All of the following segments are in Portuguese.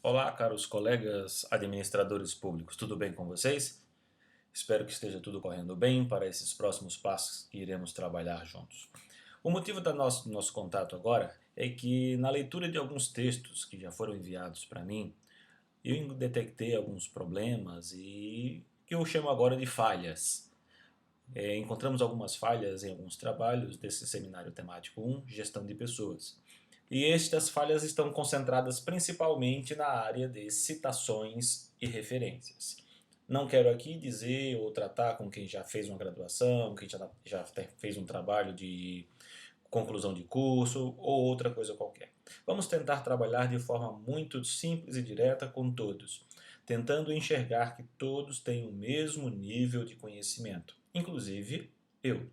Olá, caros colegas administradores públicos, tudo bem com vocês? Espero que esteja tudo correndo bem para esses próximos passos que iremos trabalhar juntos. O motivo do nosso contato agora é que, na leitura de alguns textos que já foram enviados para mim, eu detectei alguns problemas e que eu chamo agora de falhas. Encontramos algumas falhas em alguns trabalhos desse seminário temático 1, Gestão de Pessoas. E estas falhas estão concentradas principalmente na área de citações e referências. Não quero aqui dizer ou tratar com quem já fez uma graduação, quem já fez um trabalho de conclusão de curso ou outra coisa qualquer. Vamos tentar trabalhar de forma muito simples e direta com todos, tentando enxergar que todos têm o mesmo nível de conhecimento, inclusive eu.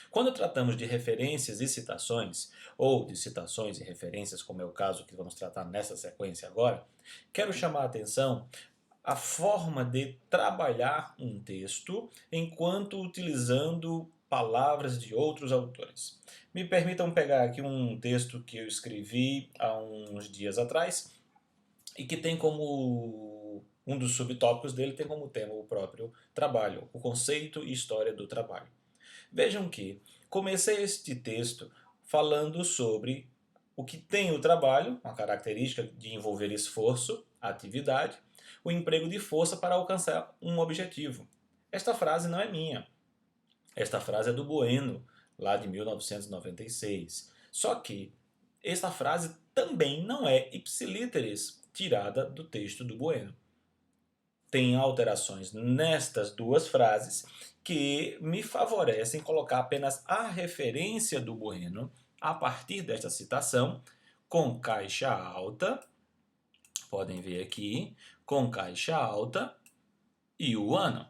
Quando tratamos de referências e citações, ou de citações e referências, como é o caso que vamos tratar nessa sequência agora, quero chamar a atenção a forma de trabalhar um texto enquanto utilizando palavras de outros autores. Me permitam pegar aqui um texto que eu escrevi há uns dias atrás e que tem como um dos subtópicos dele tem como tema o próprio trabalho, o conceito e história do trabalho. Vejam que comecei este texto falando sobre o que tem o trabalho, uma característica de envolver esforço, atividade, o emprego de força para alcançar um objetivo. Esta frase não é minha. Esta frase é do Bueno, lá de 1996. Só que esta frase também não é ipsilíteres tirada do texto do Bueno. Tem alterações nestas duas frases que me favorecem colocar apenas a referência do Bueno a partir desta citação, com caixa alta, podem ver aqui, com caixa alta e o ano.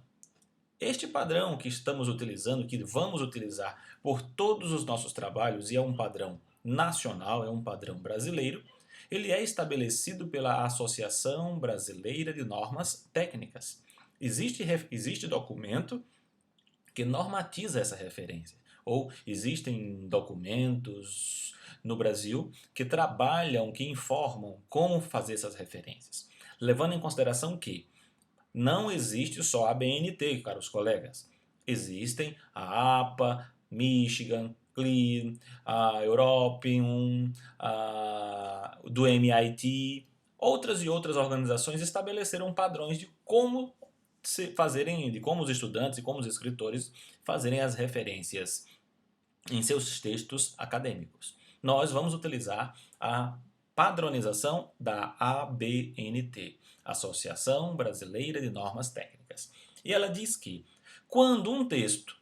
Este padrão que estamos utilizando, que vamos utilizar por todos os nossos trabalhos, e é um padrão nacional, é um padrão brasileiro, ele é estabelecido pela Associação Brasileira de Normas Técnicas. Existe documento que normatiza essa referência, ou existem documentos no Brasil que trabalham, que informam como fazer essas referências, levando em consideração que não existe só a BNT, caros colegas. Existem a APA, Michigan, CLIA, a European, do MIT. Outras e outras organizações estabeleceram padrões de como fazerem, de como os estudantes e como os escritores fazerem as referências em seus textos acadêmicos. Nós vamos utilizar a padronização da ABNT, Associação Brasileira de Normas Técnicas. E ela diz que quando um texto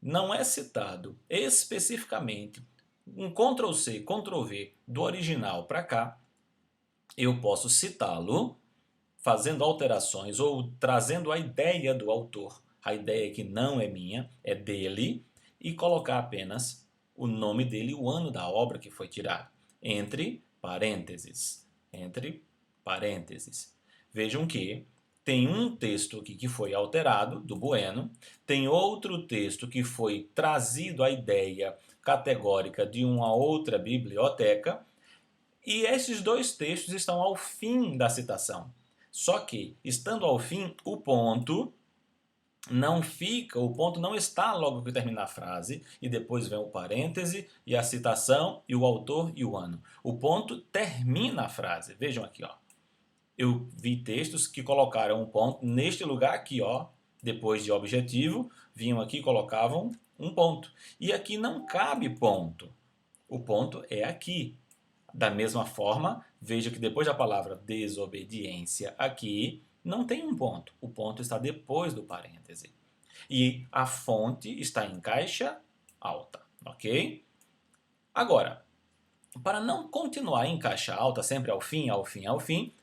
não é citado especificamente, um Ctrl+C, Ctrl+V do original para cá, eu posso citá-lo fazendo alterações ou trazendo a ideia do autor, a ideia que não é minha, é dele, e colocar apenas o nome dele e o ano da obra que foi tirado, entre parênteses. Entre parênteses. Vejam que tem um texto aqui que foi alterado, do Bueno, tem outro texto que foi trazido a ideia categórica de uma outra biblioteca, e esses dois textos estão ao fim da citação. Só que, estando ao fim, o ponto não está logo que termina a frase, e depois vem o parêntese, e a citação, e o autor e o ano. O ponto termina a frase. Vejam aqui, ó. Eu vi textos que colocaram um ponto neste lugar aqui, ó, depois de objetivo, vinham aqui e colocavam um ponto. E aqui não cabe ponto. O ponto é aqui. Da mesma forma, veja que depois da palavra desobediência aqui, não tem um ponto. O ponto está depois do parêntese. E a fonte está em caixa alta, ok? Agora, para não continuar em caixa alta, sempre ao fim, ao fim, ao fim,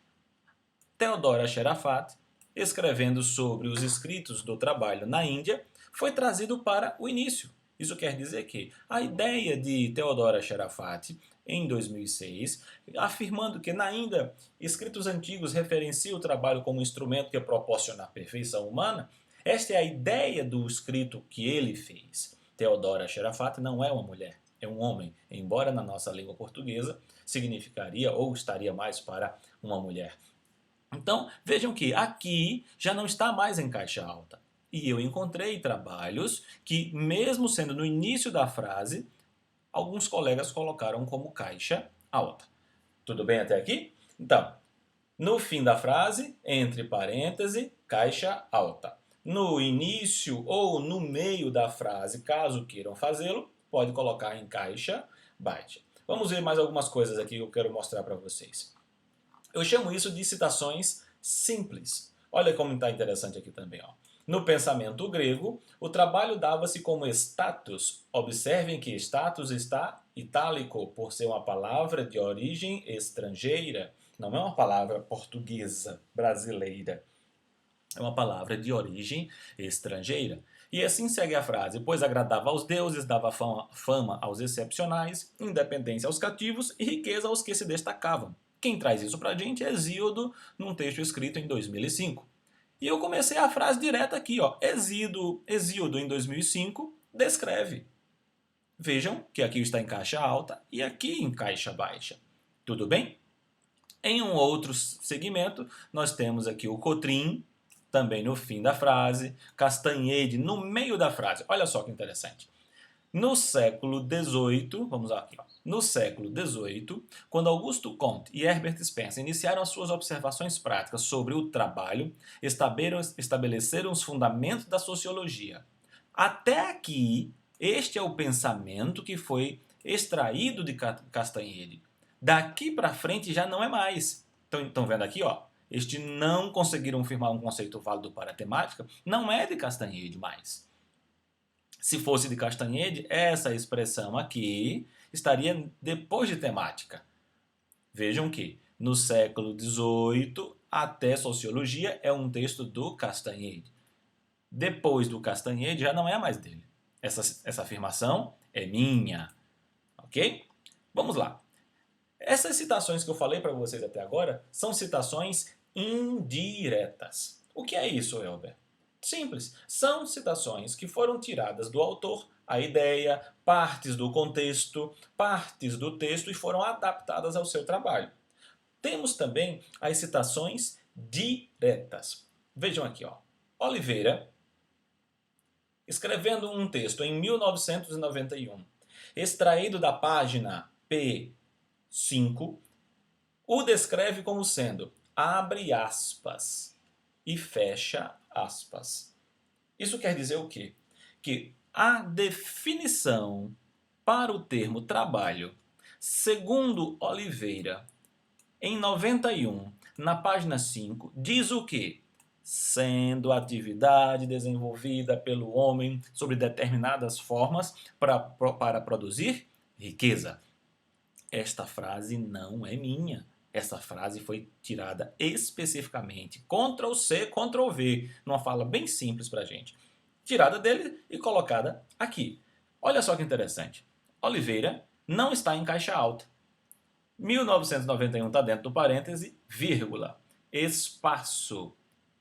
Theodora Sherafat, escrevendo sobre os escritos do trabalho na Índia, foi trazido para o início. Isso quer dizer que a ideia de Theodora Sherafat, em 2006, afirmando que na Índia escritos antigos referenciam o trabalho como instrumento que proporciona a perfeição humana, esta é a ideia do escrito que ele fez. Theodora Sherafat não é uma mulher, é um homem, embora na nossa língua portuguesa significaria ou estaria mais para uma mulher. Então, vejam que aqui já não está mais em caixa alta. E eu encontrei trabalhos que, mesmo sendo no início da frase, alguns colegas colocaram como caixa alta. Tudo bem até aqui? Então, no fim da frase, entre parênteses, caixa alta. No início ou no meio da frase, caso queiram fazê-lo, pode colocar em caixa baixa. Vamos ver mais algumas coisas aqui que eu quero mostrar para vocês. Eu chamo isso de citações simples. Olha como está interessante aqui também. Ó. No pensamento grego, o trabalho dava-se como status. Observem que status está itálico, por ser uma palavra de origem estrangeira. Não é uma palavra portuguesa, brasileira. É uma palavra de origem estrangeira. E assim segue a frase: pois agradava aos deuses, dava fama aos excepcionais, independência aos cativos e riqueza aos que se destacavam. Quem traz isso pra gente é Hesíodo, num texto escrito em 2005. E eu comecei a frase direta aqui, ó. Hesíodo em 2005 descreve. Vejam que aqui está em caixa alta e aqui em caixa baixa. Tudo bem? Em um outro segmento, nós temos aqui o Cotrim, também no fim da frase, Castanhede no meio da frase. Olha só que interessante. No século XVIII, vamos aqui, ó. No século XVIII, quando Augusto Comte e Herbert Spencer iniciaram as suas observações práticas sobre o trabalho, estabeleceram os fundamentos da sociologia. Até aqui, este é o pensamento que foi extraído de Castanhede. Daqui para frente já não é mais. Estão vendo aqui, ó? Este não conseguiram firmar um conceito válido para a temática, não é de Castanhede mais. Se fosse de Castanhede, essa expressão aqui estaria depois de temática. Vejam que no século XVIII até Sociologia é um texto do Castanhede. Depois do Castanhede já não é mais dele. Essa afirmação é minha. Ok? Vamos lá. Essas citações que eu falei para vocês até agora são citações indiretas. O que é isso, Elber? Simples. São citações que foram tiradas do autor, a ideia, partes do contexto, partes do texto e foram adaptadas ao seu trabalho. Temos também as citações diretas. Vejam aqui, ó. Oliveira, escrevendo um texto em 1991, extraído da página P5, o descreve como sendo, abre aspas e fecha aspas. Isso quer dizer o quê? Que a definição para o termo trabalho, segundo Oliveira, em 91, na página 5, diz o quê? Sendo a atividade desenvolvida pelo homem sobre determinadas formas para produzir riqueza. Esta frase não é minha. Essa frase foi tirada especificamente, Ctrl+C, Ctrl+V, numa fala bem simples para a gente. Tirada dele e colocada aqui. Olha só que interessante. Oliveira não está em caixa alta. 1991 está dentro do parêntese, vírgula, espaço,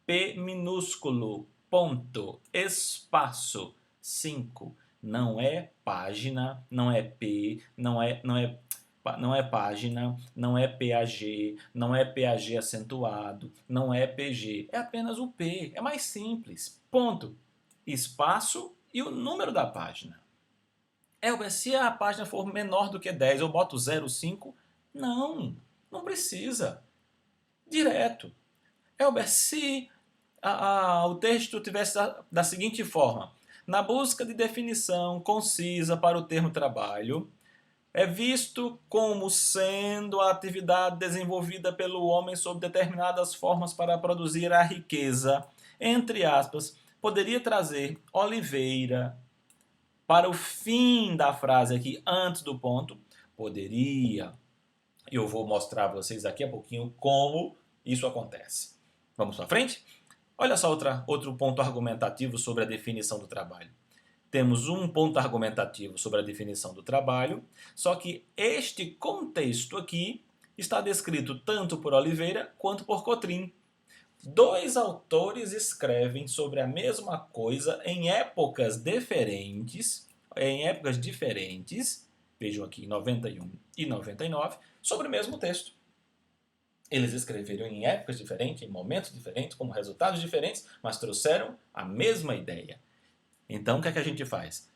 P minúsculo, ponto, espaço, 5. Não é página, não é P, não é página, não é PAG, não é PAG acentuado, não é PG. É apenas o P. É mais simples. Ponto. Espaço e o número da página. Elber, se a página for menor do que 10, eu boto 0,5? Não, não precisa. Direto. Elber, se o texto tivesse da seguinte forma: na busca de definição concisa para o termo trabalho, é visto como sendo a atividade desenvolvida pelo homem sob determinadas formas para produzir a riqueza, entre aspas, poderia trazer Oliveira para o fim da frase aqui, antes do ponto, poderia. Eu vou mostrar a vocês daqui a pouquinho como isso acontece. Vamos para frente? Olha só outro ponto argumentativo sobre a definição do trabalho. Temos um ponto argumentativo sobre a definição do trabalho, só que este contexto aqui está descrito tanto por Oliveira quanto por Cotrim. Dois autores escrevem sobre a mesma coisa em épocas diferentes, vejam aqui 91 e 99, sobre o mesmo texto. Eles escreveram em épocas diferentes, em momentos diferentes, com resultados diferentes, mas trouxeram a mesma ideia. Então, o que é que a gente faz?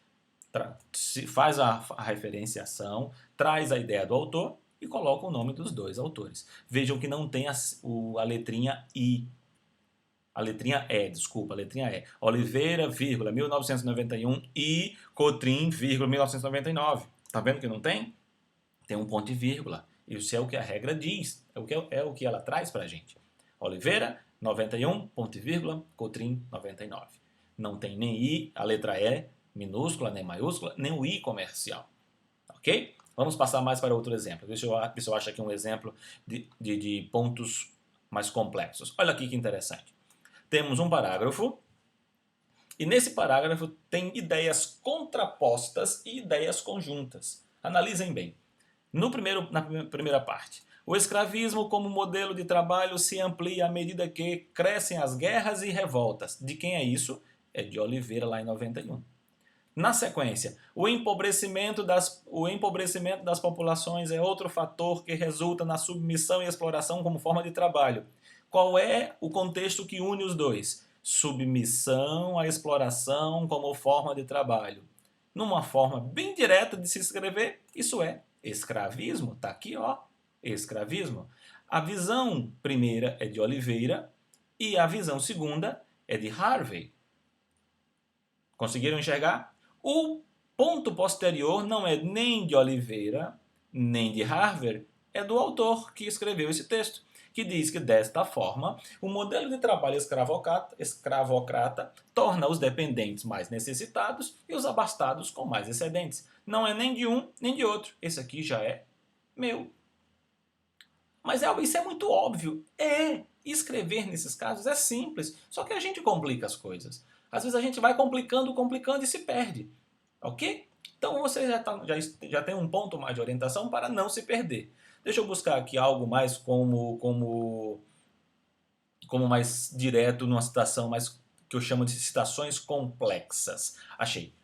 Faz a referenciação, traz a ideia do autor e coloca o nome dos dois autores. Vejam que não tem a letrinha I. A letrinha E, desculpa, a letrinha E. Oliveira, 1991 e Cotrim, 1999. Tá vendo que não tem? Tem um ponto e vírgula. Isso é o que a regra diz, é o que ela traz para a gente. Oliveira, 91, ponto e vírgula, Cotrim, 99. Não tem nem I, a letra E minúscula, nem maiúscula, nem o I comercial. Ok? Vamos passar mais para outro exemplo. Deixa eu acho aqui um exemplo de pontos mais complexos. Olha aqui que interessante. Temos um parágrafo, e nesse parágrafo tem ideias contrapostas e ideias conjuntas. Analisem bem. Na primeira parte, o escravismo como modelo de trabalho se amplia à medida que crescem as guerras e revoltas. De quem é isso? É de Oliveira, lá em 91. Na sequência, o empobrecimento das populações é outro fator que resulta na submissão e exploração como forma de trabalho. Qual é o contexto que une os dois? Submissão à exploração como forma de trabalho. Numa forma bem direta de se escrever, isso é escravismo. Está aqui, ó, escravismo. A visão primeira é de Oliveira e a visão segunda é de Harvey. Conseguiram enxergar? O ponto posterior não é nem de Oliveira, nem de Harvey, é do autor que escreveu esse texto, que diz que, desta forma, o modelo de trabalho escravocrata torna os dependentes mais necessitados e os abastados com mais excedentes. Não é nem de um, nem de outro. Esse aqui já é meu. Mas isso é muito óbvio. Escrever nesses casos é simples, só que a gente complica as coisas. Às vezes a gente vai complicando e se perde. Ok? Então você já tem um ponto mais de orientação para não se perder. Deixa eu buscar aqui algo mais como mais direto, numa citação mais que eu chamo de citações complexas. Achei.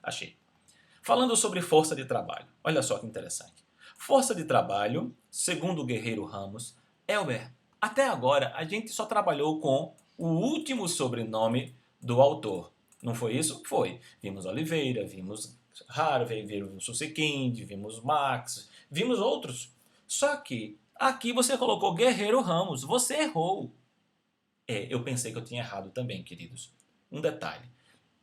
Falando sobre força de trabalho. Olha só que interessante. Força de trabalho, segundo o Guerreiro Ramos, Elber, até agora a gente só trabalhou com o último sobrenome do autor. Não foi isso? Foi. Vimos Oliveira, vimos Harvey, vimos Susskind, vimos Marx, vimos outros. Só que aqui você colocou Guerreiro Ramos. Você errou. Eu pensei que eu tinha errado também, queridos. Um detalhe.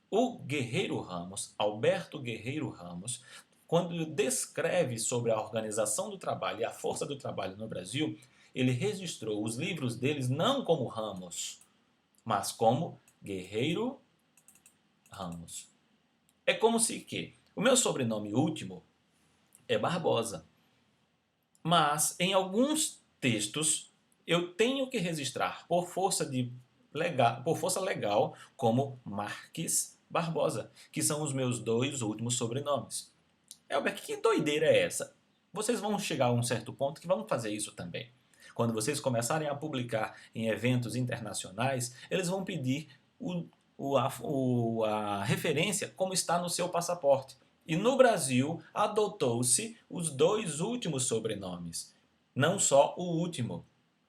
O Guerreiro Ramos, Alberto Guerreiro Ramos, quando descreve sobre a organização do trabalho e a força do trabalho no Brasil, ele registrou os livros deles não como Ramos, mas como Guerreiro Ramos. É como se que o meu sobrenome último é Barbosa, mas em alguns textos eu tenho que registrar por força legal como Marques Barbosa, que são os meus dois últimos sobrenomes. Elber, que doideira é essa? Vocês vão chegar a um certo ponto que vão fazer isso também. Quando vocês começarem a publicar em eventos internacionais, eles vão pedir a referência como está no seu passaporte. E no Brasil, adotou-se os dois últimos sobrenomes, não só o último.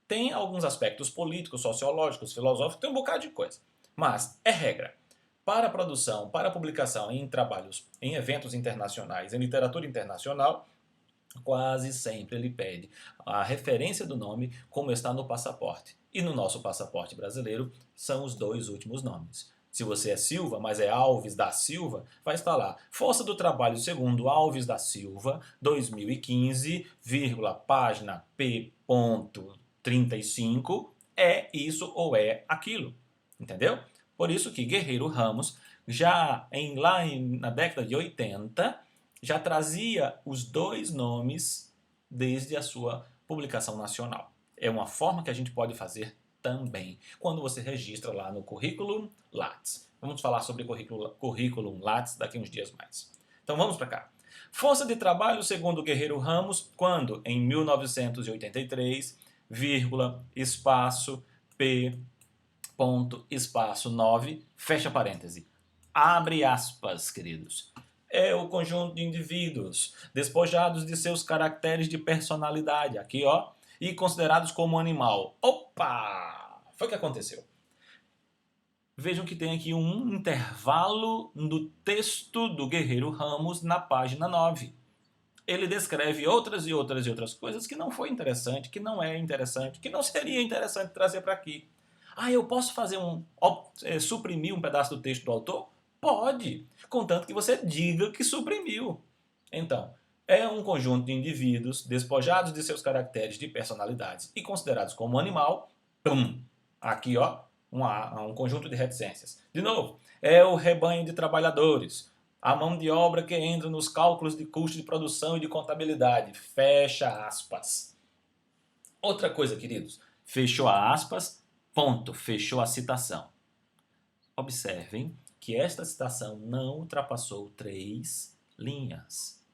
Tem alguns aspectos políticos, sociológicos, filosóficos, tem um bocado de coisa. Mas é regra. Para produção, para publicação em trabalhos, em eventos internacionais, em literatura internacional, quase sempre ele pede a referência do nome como está no passaporte. E no nosso passaporte brasileiro são os dois últimos nomes. Se você é Silva, mas é Alves da Silva, vai estar lá. Força do Trabalho segundo Alves da Silva, 2015, página P.35, é isso ou é aquilo. Entendeu? Por isso que Guerreiro Ramos, na década de 80, já trazia os dois nomes desde a sua publicação nacional. É uma forma que a gente pode fazer também, quando você registra lá no Curriculum Lattes. Vamos falar sobre Curriculum Lattes daqui a uns dias mais. Então vamos para cá. Força de trabalho segundo Guerreiro Ramos, quando em 1983, espaço P, ponto, espaço 9, fecha parêntese. Abre aspas, queridos. é o conjunto de indivíduos despojados de seus caracteres de personalidade, aqui ó, e considerados como animal. Opa! Foi o que aconteceu. Vejam que tem aqui um intervalo no texto do Guerreiro Ramos na página 9. Ele descreve outras e outras e outras coisas que não foi interessante, que não é interessante, que não seria interessante trazer para aqui. Ah, eu posso fazer suprimir um pedaço do texto do autor? Pode, contanto que você diga que suprimiu. Então, é um conjunto de indivíduos despojados de seus caracteres de personalidades e considerados como animal. Pum! Aqui, ó, um conjunto de reticências. De novo, é o rebanho de trabalhadores, a mão de obra que entra nos cálculos de custo de produção e de contabilidade. Fecha aspas. Outra coisa, queridos, fechou aspas, ponto, fechou a citação. Observem que esta citação não ultrapassou 3 linhas.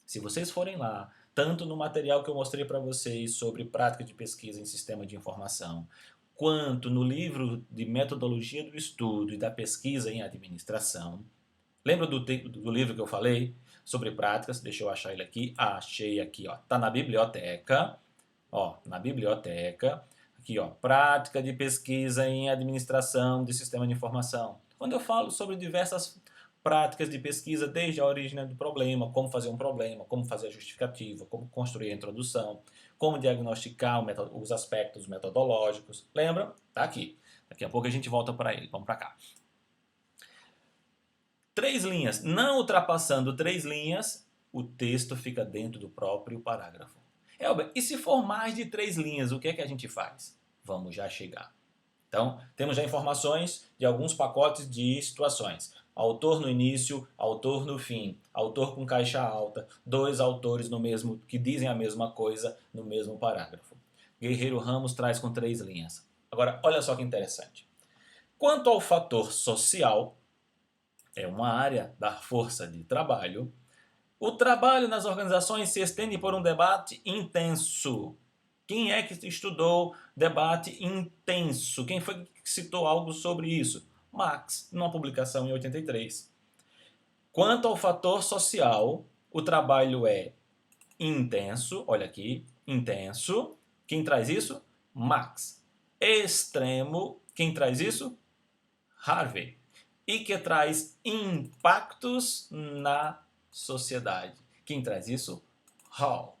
Se vocês forem lá, tanto no material que eu mostrei para vocês sobre prática de pesquisa em sistema de informação, quanto no livro de metodologia do estudo e da pesquisa em administração, lembra do livro que eu falei sobre práticas? Deixa eu achar ele aqui. Achei aqui, ó. Tá na biblioteca. Ó, na biblioteca. Aqui, ó. Prática de pesquisa em administração de sistema de informação. Quando eu falo sobre diversas práticas de pesquisa, desde a origem do problema, como fazer um problema, como fazer a justificativa, como construir a introdução, como diagnosticar os aspectos metodológicos. Lembra? Tá aqui. Daqui a pouco a gente volta para ele. Vamos para cá. 3 linhas. Não ultrapassando 3 linhas, o texto fica dentro do próprio parágrafo. Elber, e se for mais de 3 linhas, o que é que a gente faz? Vamos já chegar. Então, temos já informações de alguns pacotes de situações. Autor no início, autor no fim, autor com caixa alta, 2 autores no mesmo que dizem a mesma coisa no mesmo parágrafo. Guerreiro Ramos traz com 3 linhas. Agora, olha só que interessante. Quanto ao fator social, é uma área da força de trabalho. O trabalho nas organizações se estende por um debate intenso. Quem é que estudou debate intenso? Quem foi que citou algo sobre isso? Marx, numa publicação em 83. Quanto ao fator social, o trabalho é intenso, olha aqui, intenso. Quem traz isso? Marx. Extremo, quem traz isso? Harvey. E que traz impactos na sociedade. Quem traz isso? Hall.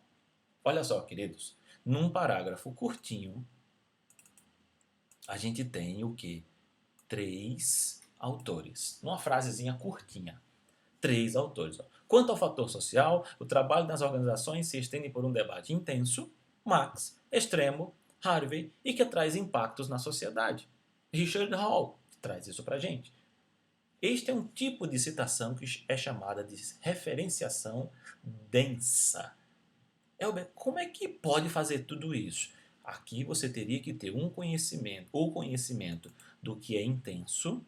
Olha só, queridos, num parágrafo curtinho, a gente tem o quê? 3 autores. Numa frasezinha curtinha. 3 autores. Quanto ao fator social, o trabalho nas organizações se estende por um debate intenso, Marx, extremo, Harvey, e que traz impactos na sociedade. Richard Hall traz isso pra gente. Este é um tipo de citação que é chamada de referenciação densa. Elber, como é que pode fazer tudo isso? Aqui você teria que ter o conhecimento do que é intenso,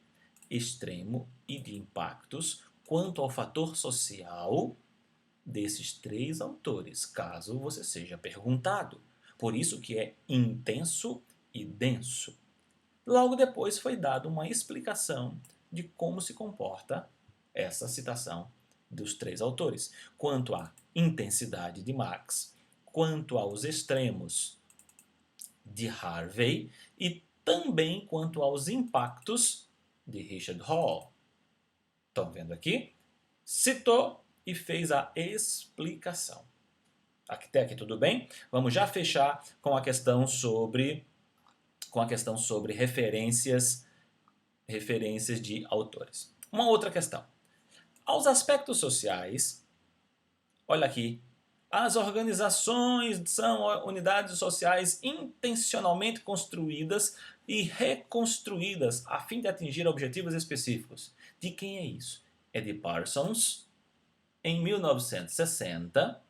extremo e de impactos quanto ao fator social desses 3 autores, caso você seja perguntado. Por isso que é intenso e denso. Logo depois foi dada uma explicação de como se comporta essa citação dos 3 autores, quanto à intensidade de Marx, quanto aos extremos de Harvey e também quanto aos impactos de Richard Hall. Estão vendo aqui? Citou e fez a explicação. Até aqui tudo bem? Vamos já fechar com a questão sobre referências de autores. Uma outra questão. Aos aspectos sociais, olha aqui, as organizações são unidades sociais intencionalmente construídas e reconstruídas a fim de atingir objetivos específicos. De quem é isso? É de Parsons, em 1960.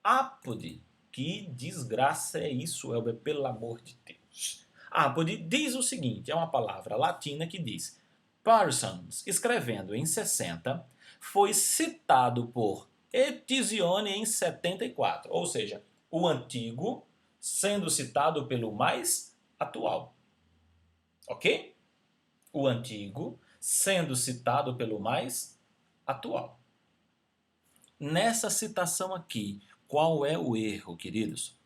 Apode, que desgraça é isso, Elber, pelo amor de Deus. Apode diz o seguinte, é uma palavra latina que diz: Parsons, escrevendo em 60, foi citado por Etzioni em 74, ou seja, o antigo sendo citado pelo mais atual. Ok? O antigo sendo citado pelo mais atual. Nessa citação aqui, qual é o erro, queridos?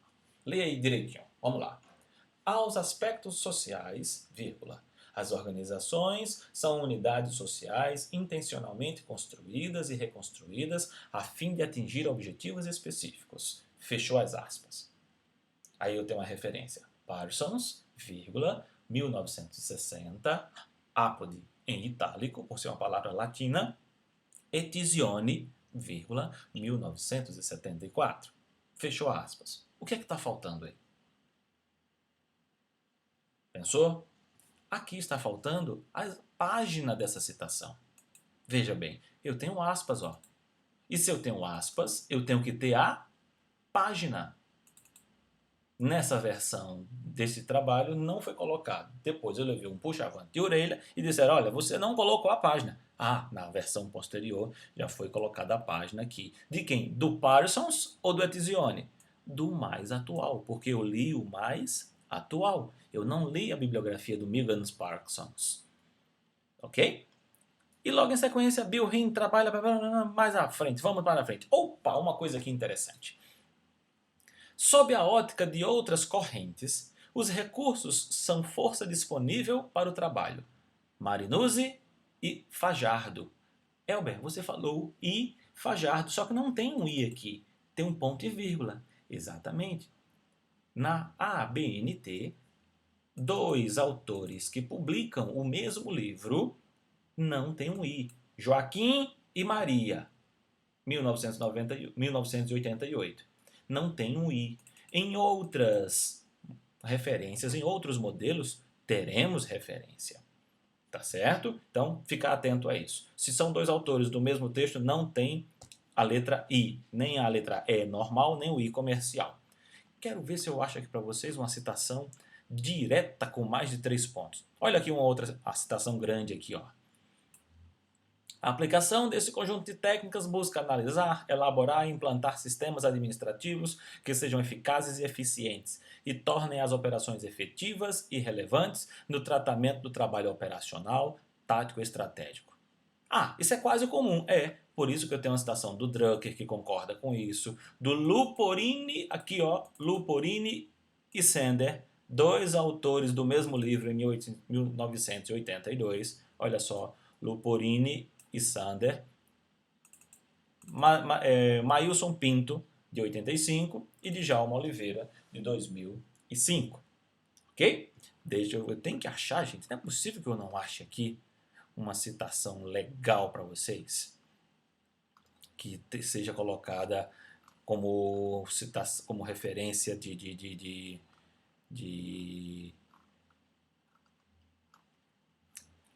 Leia aí direitinho. Vamos lá. Aos aspectos sociais, vírgula. As organizações são unidades sociais intencionalmente construídas e reconstruídas a fim de atingir objetivos específicos. Fechou as aspas. Aí eu tenho uma referência. Parsons, vírgula, 1960, apode em itálico, por ser uma palavra latina, Etisione, vírgula, 1974. Fechou aspas. O que é que está faltando aí? Pensou? Aqui está faltando a página dessa citação. Veja bem, eu tenho aspas, ó. E se eu tenho aspas, eu tenho que ter a página. Nessa versão desse trabalho não foi colocado. Depois eu levei um puxa-avante de orelha e disseram, olha, você não colocou a página. Ah, na versão posterior já foi colocada a página aqui. De quem? Do Parsons ou do Etisione? Do mais atual, porque eu li o mais atual. Eu não li a bibliografia do Megan Parsons. Ok? E logo em sequência, Bill Hinn trabalha mais à frente. Vamos para a frente. Opa, uma coisa aqui interessante. Sob a ótica de outras correntes, os recursos são força disponível para o trabalho. Marinuzzi e Fajardo. Elber, você falou I, Fajardo, só que não tem um I aqui, tem um ponto e vírgula. Exatamente. Na ABNT, dois autores que publicam o mesmo livro não tem um I. Joaquim e Maria, 1988. Não tem um I. Em outras referências, em outros modelos, teremos referência. Tá certo? Então, fica atento a isso. Se são dois autores do mesmo texto, não tem a letra I, nem a letra E normal, nem o I comercial. Quero ver se eu acho aqui para vocês uma citação direta com mais de 3 pontos. Olha aqui uma outra a citação grande aqui, ó. A aplicação desse conjunto de técnicas busca analisar, elaborar e implantar sistemas administrativos que sejam eficazes e eficientes e tornem as operações efetivas e relevantes no tratamento do trabalho operacional, tático e estratégico. Ah, isso é quase comum, por isso que eu tenho uma citação do Drucker que concorda com isso, do Luporini, aqui ó, Luporini e Sender, dois autores do mesmo livro em 1982, olha só, Luporini e Sander, Mailson Pinto, de 85, e Djalma Oliveira, de 2005. Ok? Eu tenho que achar, gente, não é possível que eu não ache aqui uma citação legal para vocês, que seja colocada como, como referência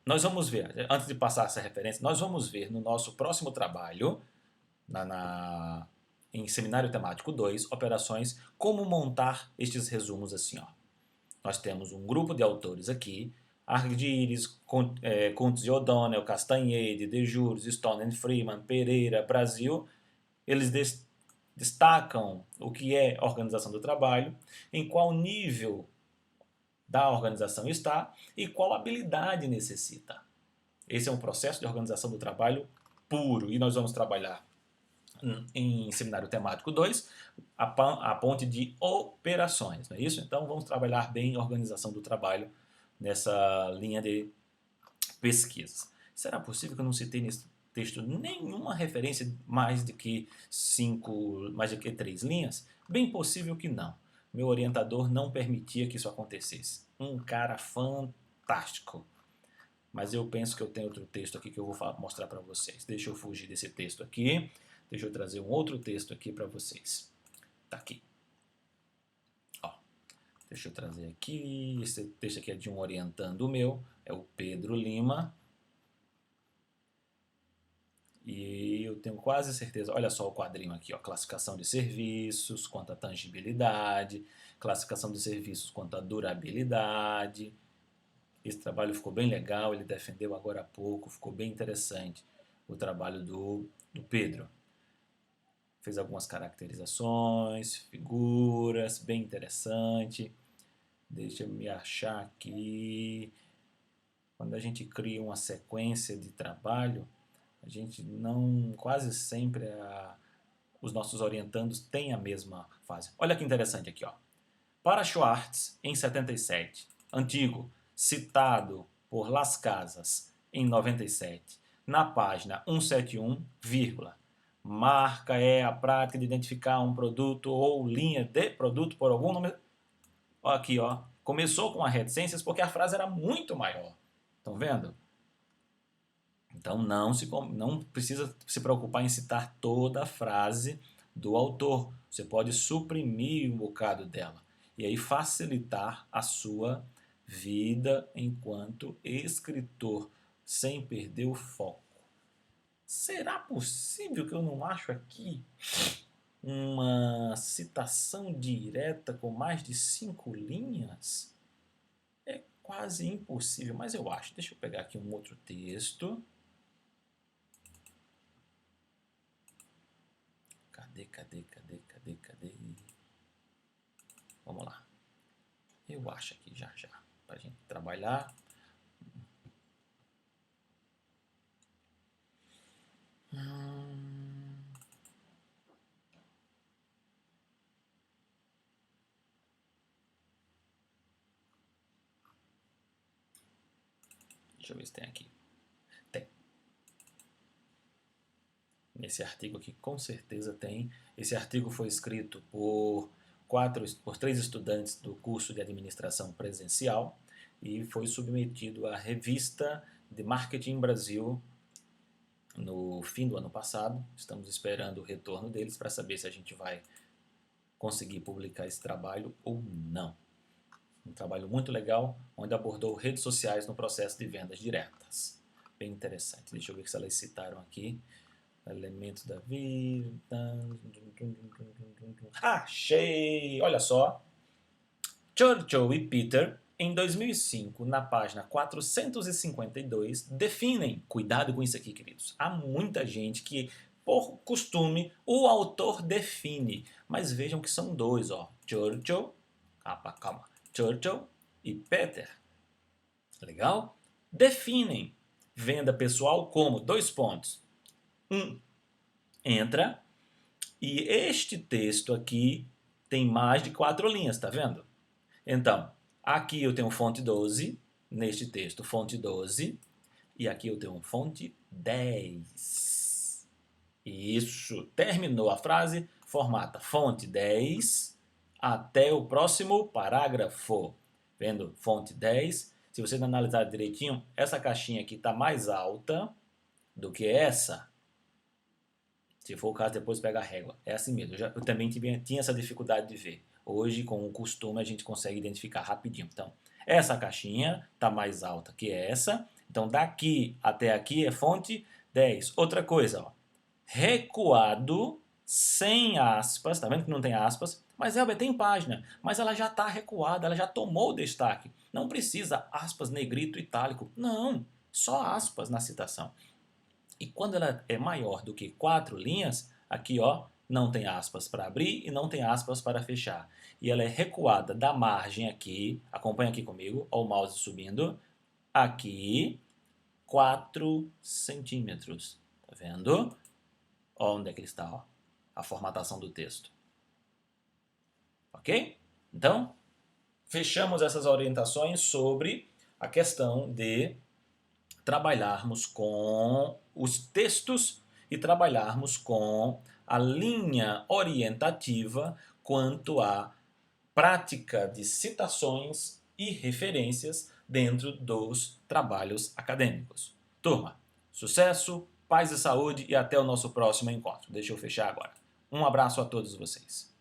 Nós vamos ver, antes de passar essa referência, nós vamos ver no nosso próximo trabalho, em Seminário Temático 2, operações, como montar estes resumos assim. Ó. Nós temos um grupo de autores aqui, Argires, Kuntz e O'Donnell, Castanhede, De Juris, Stone Freeman, Pereira, Brasil. Eles destacam o que é organização do trabalho, em qual nível da organização está e qual habilidade necessita. Esse é um processo de organização do trabalho puro e nós vamos trabalhar em Seminário Temático 2 a ponte de operações, não é isso? Então vamos trabalhar bem a organização do trabalho nessa linha de pesquisas. Será possível que eu não citei nesse texto nenhuma referência mais do que 3 linhas? Bem possível que não. Meu orientador não permitia que isso acontecesse. Um cara fantástico. Mas eu penso que eu tenho outro texto aqui que eu vou mostrar para vocês. Deixa eu fugir desse texto aqui. Deixa eu trazer um outro texto aqui para vocês. Tá aqui. Ó, deixa eu trazer aqui. Esse texto aqui é de um orientando meu. É o Pedro Lima. E eu tenho quase certeza, olha só o quadrinho aqui, ó, classificação de serviços quanto à tangibilidade, classificação de serviços quanto à durabilidade. Esse trabalho ficou bem legal, ele defendeu agora há pouco, ficou bem interessante o trabalho do Pedro. Fez algumas caracterizações, figuras, bem interessante. Deixa eu me achar aqui. Quando a gente cria uma sequência de trabalho, a gente não, quase sempre os nossos orientandos têm a mesma fase. Olha que interessante aqui, ó. Para Schwartz, em 77, antigo, citado por Las Casas, em 97, na página 171, vírgula, marca é a prática de identificar um produto ou linha de produto por algum nome. Aqui, ó, começou com a reticências porque a frase era muito maior. Estão vendo? Então não precisa se preocupar em citar toda a frase do autor. Você pode suprimir um bocado dela e aí facilitar a sua vida enquanto escritor, sem perder o foco. Será possível que eu não acho aqui uma citação direta com mais de 5 linhas? É quase impossível, mas eu acho. Deixa eu pegar aqui um outro texto. Cadê? Vamos lá. Eu acho aqui já, para a gente trabalhar. Deixa eu ver se tem aqui. Tem. Nesse artigo aqui, com certeza tem. Esse artigo foi escrito por 3 estudantes do curso de administração presencial e foi submetido à revista de Marketing Brasil no fim do ano passado. Estamos esperando o retorno deles para saber se a gente vai conseguir publicar esse trabalho ou não. Um trabalho muito legal, onde abordou redes sociais no processo de vendas diretas. Bem interessante. Deixa eu ver se elas citaram aqui. Elementos da vida. Achei! Olha só. Churchill e Peter, em 2005, na página 452, definem, cuidado com isso aqui, queridos, há muita gente que, por costume, o autor define, mas vejam que são dois, ó, Churchill, calma, Churchill e Peter, legal? Definem venda pessoal como, 2 pontos, entra, e este texto aqui tem mais de 4 linhas, tá vendo? Então, aqui eu tenho fonte 12, neste texto, fonte 12, e aqui eu tenho fonte 10. Isso, terminou a frase, formata fonte 10 até o próximo parágrafo. Vendo? Fonte 10. Se você analisar direitinho, essa caixinha aqui está mais alta do que essa. Se for o caso, depois pega a régua. É assim mesmo. Eu também tinha essa dificuldade de ver. Hoje, com o costume, a gente consegue identificar rapidinho. Então, essa caixinha está mais alta que essa. Então, daqui até aqui é fonte 10. Outra coisa, ó, recuado, sem aspas. Tá vendo que não tem aspas? Mas, Elber, tem página. Mas ela já está recuada, ela já tomou o destaque. Não precisa aspas, negrito, itálico. Não, só aspas na citação. E quando ela é maior do que 4 linhas, aqui ó, não tem aspas para abrir e não tem aspas para fechar. E ela é recuada da margem aqui, acompanha aqui comigo, ó o mouse subindo, aqui 4 centímetros. Tá vendo? Ó onde é que ele está, ó, a formatação do texto. Ok? Então, fechamos essas orientações sobre a questão de trabalharmos com os textos e trabalharmos com a linha orientativa quanto à prática de citações e referências dentro dos trabalhos acadêmicos. Turma, sucesso, paz e saúde e até o nosso próximo encontro. Deixa eu fechar agora. Um abraço a todos vocês.